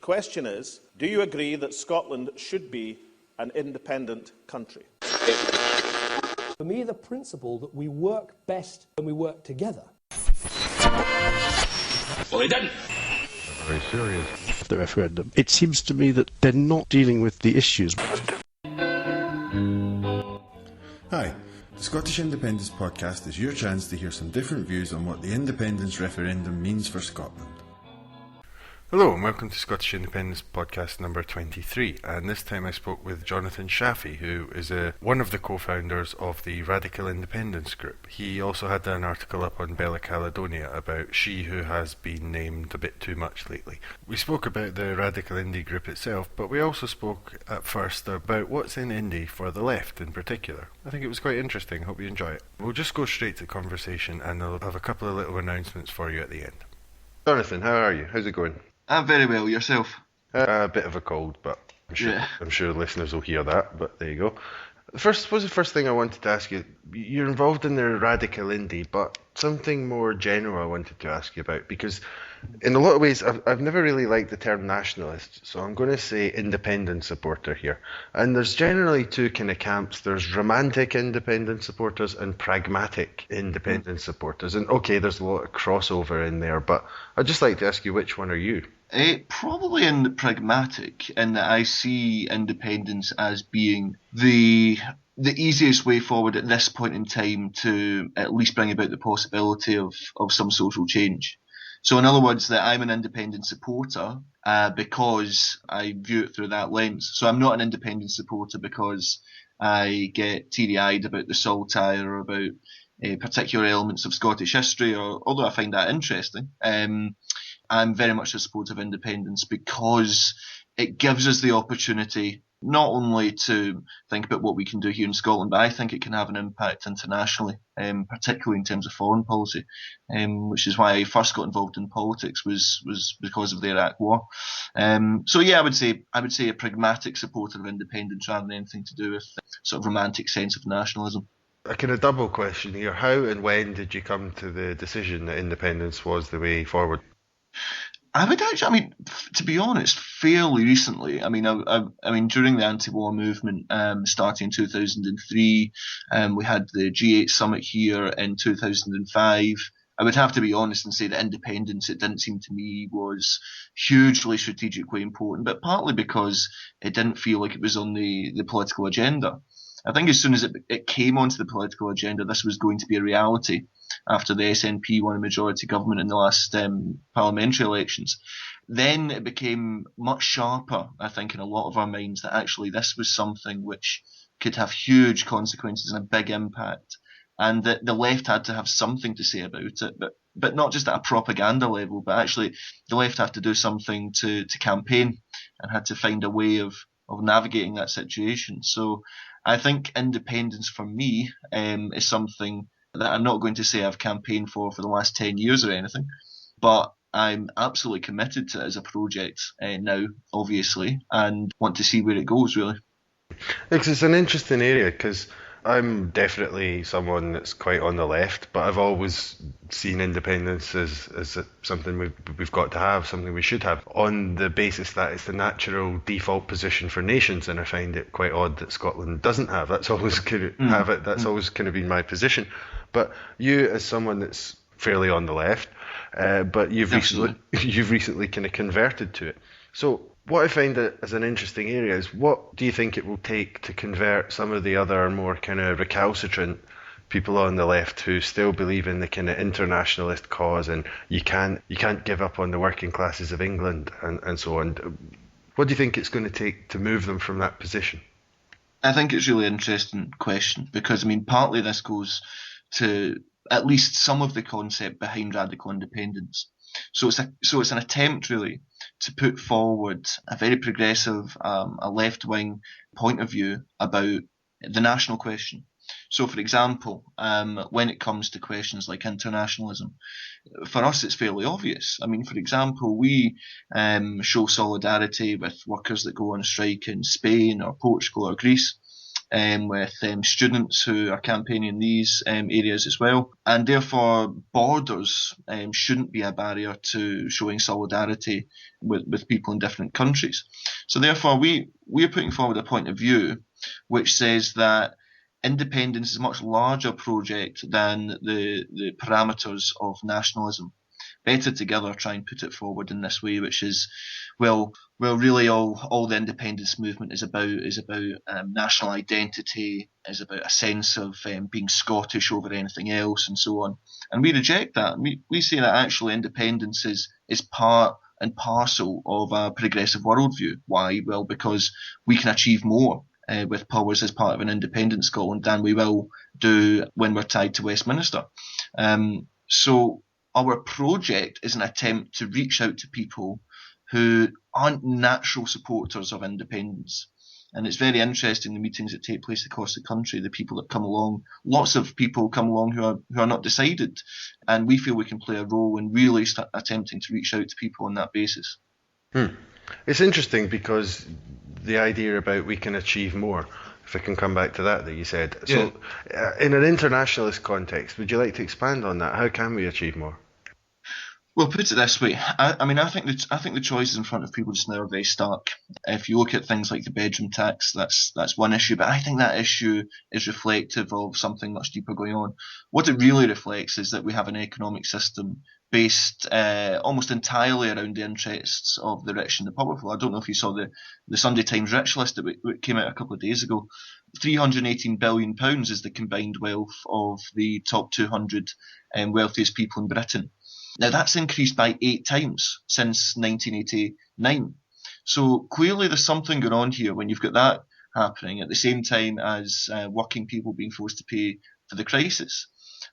question is, do you agree that Scotland should be an independent country? For me, the principle that we work best when we work together. Well, they didn't. Very serious. The referendum. It seems to me that they're not dealing with the issues. Hi, the Scottish Independence Podcast is your chance to hear some different views on what the independence referendum means for Scotland. Hello and welcome to Scottish Independence Podcast number 23, and this time I spoke with Jonathon Shafi, who is one of the co-founders of the Radical Independence group. He also had an article up on Bella Caledonia about she who has been named a bit too much lately. We spoke about the Radical Indy group itself, but we also spoke at first about what's in Indy for the left in particular. I think it was quite interesting. Hope you enjoy it. We'll just go straight to conversation and I'll have a couple of little announcements for you at the end. Jonathan, how are you? How's it going? I'm very well. Yourself? A bit of a cold, but I'm sure listeners will hear that, but there you go. The first thing I wanted to ask you, you're involved in the Radical Indy, but something more general I wanted to ask you about, because in a lot of ways I've never really liked the term nationalist, so I'm going to say independent supporter here. And there's generally two kind of camps. There's romantic independent supporters and pragmatic independent supporters. And okay, there's a lot of crossover in there, but I'd just like to ask you, which one are you? Probably in the pragmatic, in that I see independence as being the easiest way forward at this point in time to at least bring about the possibility of some social change. So in other words, that I'm an independent supporter because I view it through that lens. So I'm not an independent supporter because I get teary-eyed about the Saltire or about particular elements of Scottish history, although I find that interesting. I'm very much a supporter of independence because it gives us the opportunity not only to think about what we can do here in Scotland, but I think it can have an impact internationally, particularly in terms of foreign policy, which is why I first got involved in politics was because of the Iraq War. So yeah, I would say a pragmatic supporter of independence rather than anything to do with sort of romantic sense of nationalism. A kind of double question here. How and when did you come to the decision that independence was the way forward? To be honest, fairly recently. During the anti-war movement, starting in 2003, we had the G8 summit here in 2005. I would have to be honest and say that independence, it didn't seem to me, was hugely strategically important, but partly because it didn't feel like it was on the political agenda. I think as soon as it came onto the political agenda, this was going to be a reality after the SNP won a majority government in the last parliamentary elections. Then it became much sharper, I think, in a lot of our minds that actually this was something which could have huge consequences and a big impact, and that the left had to have something to say about it, but not just at a propaganda level, but actually the left had to do something to campaign and had to find a way of navigating that situation. So I think independence for me is something that I'm not going to say I've campaigned for the last 10 years or anything, but I'm absolutely committed to it as a project now, obviously, and want to see where it goes, really. It's an interesting area because I'm definitely someone that's quite on the left, but I've always seen independence as something we've got to have, something we should have, on the basis that it's the natural default position for nations, and I find it quite odd that Scotland doesn't have. That's always always kind of been my position. But you, as someone that's fairly on the left, but you've recently kind of converted to it. So what I find as an interesting area is, what do you think it will take to convert some of the other more kind of recalcitrant people on the left who still believe in the kind of internationalist cause and you can't give up on the working classes of England and so on? What do you think it's going to take to move them from that position? I think it's a really interesting question because, partly this goes to at least some of the concept behind radical independence. So it's an attempt really to put forward a very progressive, a left-wing point of view about the national question. So, for example, when it comes to questions like internationalism, for us it's fairly obvious. For example, we show solidarity with workers that go on strike in Spain or Portugal or Greece. with students who are campaigning in these areas as well. And therefore, borders shouldn't be a barrier to showing solidarity with people in different countries. So therefore, we're putting forward a point of view which says that independence is a much larger project than the parameters of nationalism. Better together try and put it forward in this way, which is, well, really all the independence movement is about national identity, is about a sense of being Scottish over anything else, and so on. And we reject that. We say that actually independence is part and parcel of a progressive worldview. Why? Well, because we can achieve more with powers as part of an independent Scotland than we will do when we're tied to Westminster. So our project is an attempt to reach out to people who aren't natural supporters of independence. And it's very interesting, the meetings that take place across the country, the people that come along, lots of people come along who are not decided. And we feel we can play a role in really attempting to reach out to people on that basis. It's interesting because the idea about we can achieve more, if I can come back to that you said. Yeah. So in an internationalist context, would you like to expand on that? How can we achieve more? Well, put it this way. I think the choices in front of people just now are very stark. If you look at things like the bedroom tax, that's one issue, but I think that issue is reflective of something much deeper going on. What it really reflects is that we have an economic system based almost entirely around the interests of the rich and the powerful. I don't know if you saw the Sunday Times Rich List that came out a couple of days ago. £318 billion is the combined wealth of the top 200 wealthiest people in Britain. Now, that's increased by 8 times since 1989. So clearly there's something going on here when you've got that happening at the same time as working people being forced to pay for the crisis.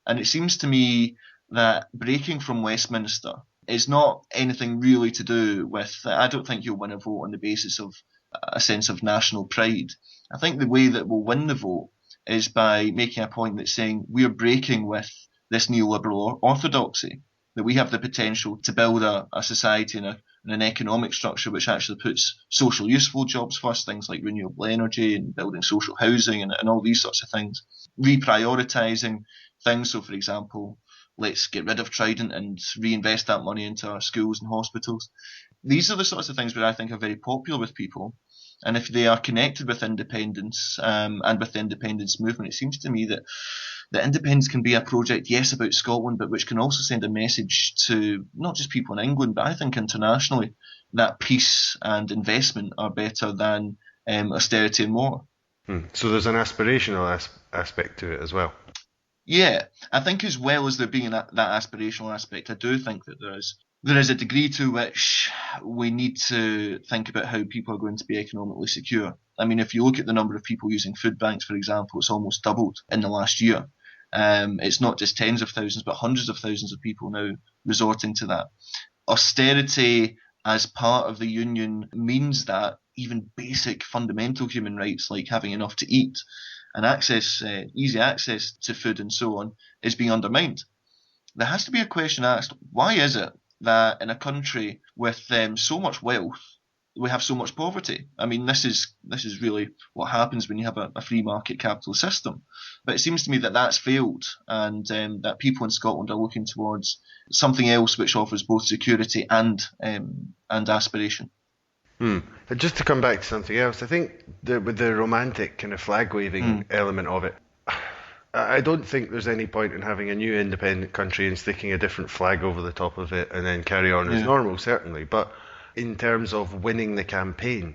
And it seems to me that breaking from Westminster is not anything really to do with, I don't think you'll win a vote on the basis of a sense of national pride. I think the way that we'll win the vote is by making a point that's saying we're breaking with this neoliberal orthodoxy, that we have the potential to build a society and an economic structure which actually puts social useful jobs first, things like renewable energy and building social housing and all these sorts of things. Reprioritising things, so for example, let's get rid of Trident and reinvest that money into our schools and hospitals. These are the sorts of things that I think are very popular with people. And if they are connected with independence and with the independence movement, it seems to me that independence can be a project, yes, about Scotland, but which can also send a message to not just people in England, but I think internationally, that peace and investment are better than austerity and war. So there's an aspirational aspect to it as well. Yeah, I think as well as there being that aspirational aspect, I do think that there is a degree to which we need to think about how people are going to be economically secure. I mean, if you look at the number of people using food banks, for example, it's almost doubled in the last year. It's not just tens of thousands, but hundreds of thousands of people now resorting to that. Austerity as part of the union means that even basic fundamental human rights like having enough to eat and easy access to food and so on is being undermined. There has to be a question asked, why is it that in a country with so much wealth, we have so much poverty? I mean, this is really what happens when you have a free market capital system. But it seems to me that that's failed, and that people in Scotland are looking towards something else which offers both security and aspiration. Just to come back to something else, I think with the romantic kind of flag-waving element of it, I don't think there's any point in having a new independent country and sticking a different flag over the top of it and then carry on as normal, certainly. But in terms of winning the campaign,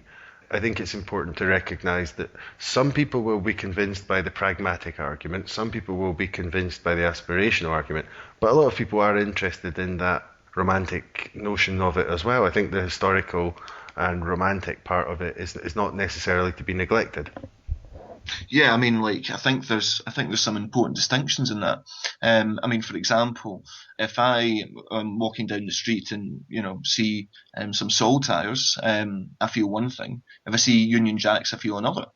I think it's important to recognise that some people will be convinced by the pragmatic argument, some people will be convinced by the aspirational argument, but a lot of people are interested in that romantic notion of it as well. I think the historical and romantic part of it is not necessarily to be neglected. Yeah, I mean, I think there's some important distinctions in that. I mean, for example, if I am walking down the street and see some Sol tires, I feel one thing. If I see Union Jacks, I feel another.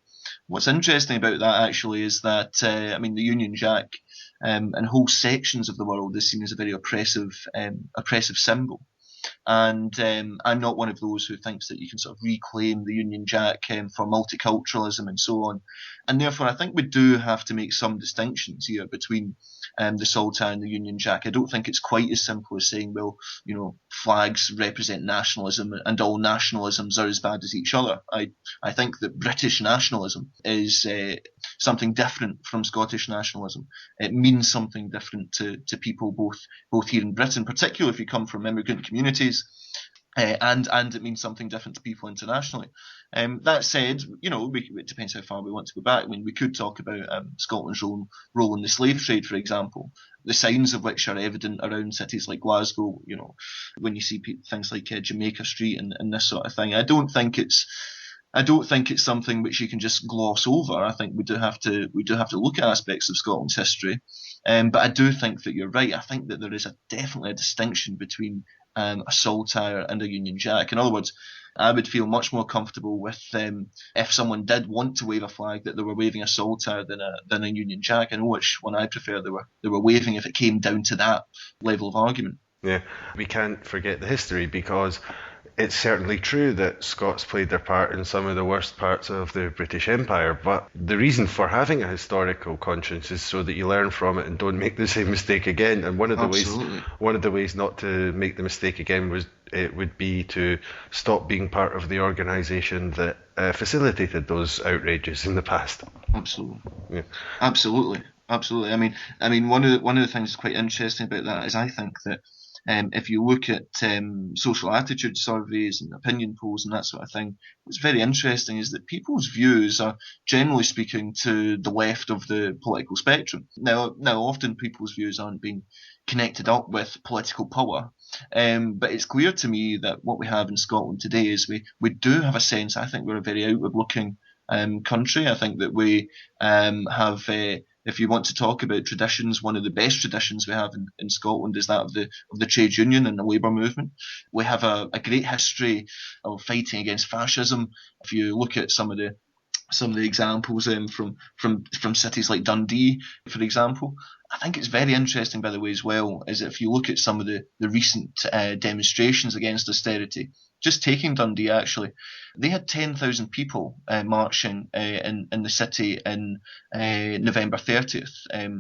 What's interesting about that actually is that the Union Jack in whole sections of the world is seen as a very oppressive symbol. And I'm not one of those who thinks that you can sort of reclaim the Union Jack for multiculturalism and so on. And therefore, I think we do have to make some distinctions here between the Saltire and the Union Jack. I don't think it's quite as simple as saying, well, flags represent nationalism and all nationalisms are as bad as each other. I think that British nationalism is something different from Scottish nationalism. It means something different to people both here in Britain, particularly if you come from immigrant communities. And it means something different to people internationally. That said, it depends how far we want to go back. I mean, we could talk about Scotland's role in the slave trade, for example, the signs of which are evident around cities like Glasgow. When you see things like Jamaica Street and this sort of thing. I don't think it's something which you can just gloss over. I think we do have to look at aspects of Scotland's history. But I do think that you're right. I think that there is definitely a distinction between a Saltire and a Union Jack. In other words, I would feel much more comfortable with if someone did want to wave a flag that they were waving a Saltire than a Union Jack. I know which one I prefer they were waving if it came down to that level of argument. Yeah, we can't forget the history, because it's certainly true that Scots played their part in some of the worst parts of the British Empire, but the reason for having a historical conscience is so that you learn from it and don't make the same mistake again. And one of the ways not to make the mistake again would be to stop being part of the organisation that facilitated those outrages in the past. Absolutely. Yeah. Absolutely. I mean, one of the things that's quite interesting about that is I think that if you look at social attitude surveys and opinion polls and that sort of thing, what's very interesting is that people's views are, generally speaking, to the left of the political spectrum. Now, often people's views aren't being connected up with political power, but it's clear to me that what we have in Scotland today is we do have a sense. I think we're a very outward-looking country. I think that we have. If you want to talk about traditions, one of the best traditions we have in Scotland is that of the trade union and the labour movement. We have a great history of fighting against fascism. If you look at some of the examples from cities like Dundee, for example, I think it's very interesting, by the way, as well, is if you look at some of the recent demonstrations against austerity. Just taking Dundee, actually, they had 10,000 people marching in the city in November 30th,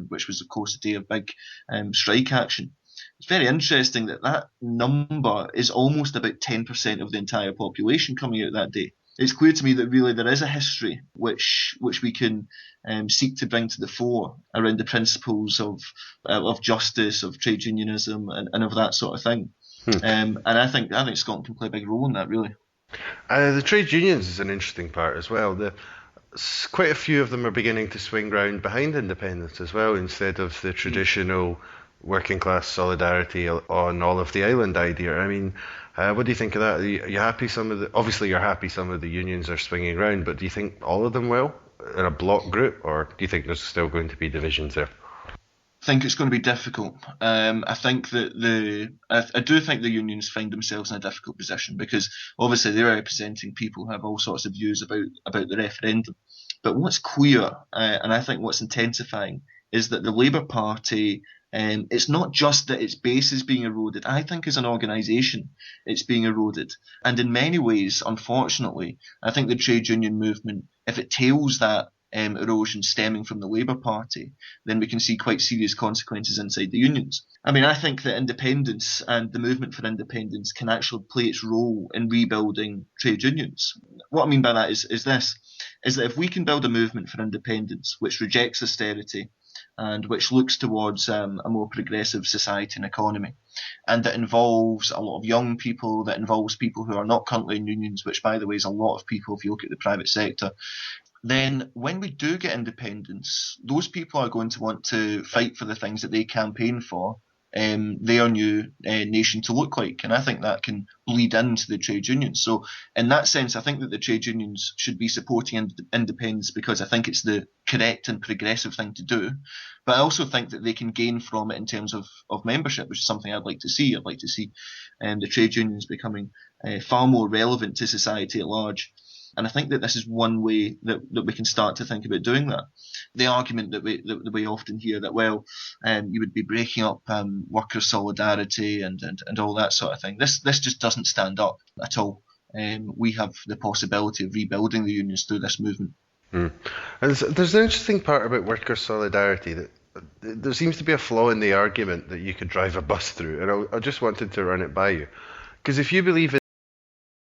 which was, of course, a day of big strike action. It's very interesting that number is almost about 10% of the entire population coming out that day. It's clear to me that really there is a history which we can seek to bring to the fore around the principles of justice, of trade unionism, and of that sort of thing. And I think Scotland can play a big role in that, really. The trade unions is an interesting part as well. Quite a few of them are beginning to swing round behind independence as well, instead of the traditional working class solidarity on all of the island idea. I mean, what do you think of that? Are you happy obviously you're happy some of the unions are swinging round, but do you think all of them will in a block group, or do you think there's still going to be divisions there? I think it's going to be difficult. I think that I do think the unions find themselves in a difficult position, because obviously they're representing people who have all sorts of views about the referendum. But what's clear, and I think what's intensifying, is that the Labour Party, it's not just that its base is being eroded. I think as an organisation, it's being eroded. And in many ways, unfortunately, I think the trade union movement, if it tails that erosion stemming from the Labour Party, then we can see quite serious consequences inside the unions. I mean, I think that independence and the movement for independence can actually play its role in rebuilding trade unions. What I mean by that is that if we can build a movement for independence which rejects austerity and which looks towards a more progressive society and economy, and that involves a lot of young people, that involves people who are not currently in unions, which, by the way, is a lot of people if you look at the private sector, then when we do get independence, those people are going to want to fight for the things that they campaign for their new nation to look like. And I think that can bleed into the trade unions. So in that sense, I think that the trade unions should be supporting independence, because I think it's the correct and progressive thing to do. But I also think that they can gain from it in terms of membership, which is something I'd like to see. I'd like to see the trade unions becoming far more relevant to society at large. And I think that this is one way that we can start to think about doing that. The argument that we often hear that, well, you would be breaking up worker solidarity and all that sort of thing. This just doesn't stand up at all. We have the possibility of rebuilding the unions through this movement. And there's an interesting part about worker solidarity, that there seems to be a flaw in the argument that you could drive a bus through, and I just wanted to run it by you. Because if you believe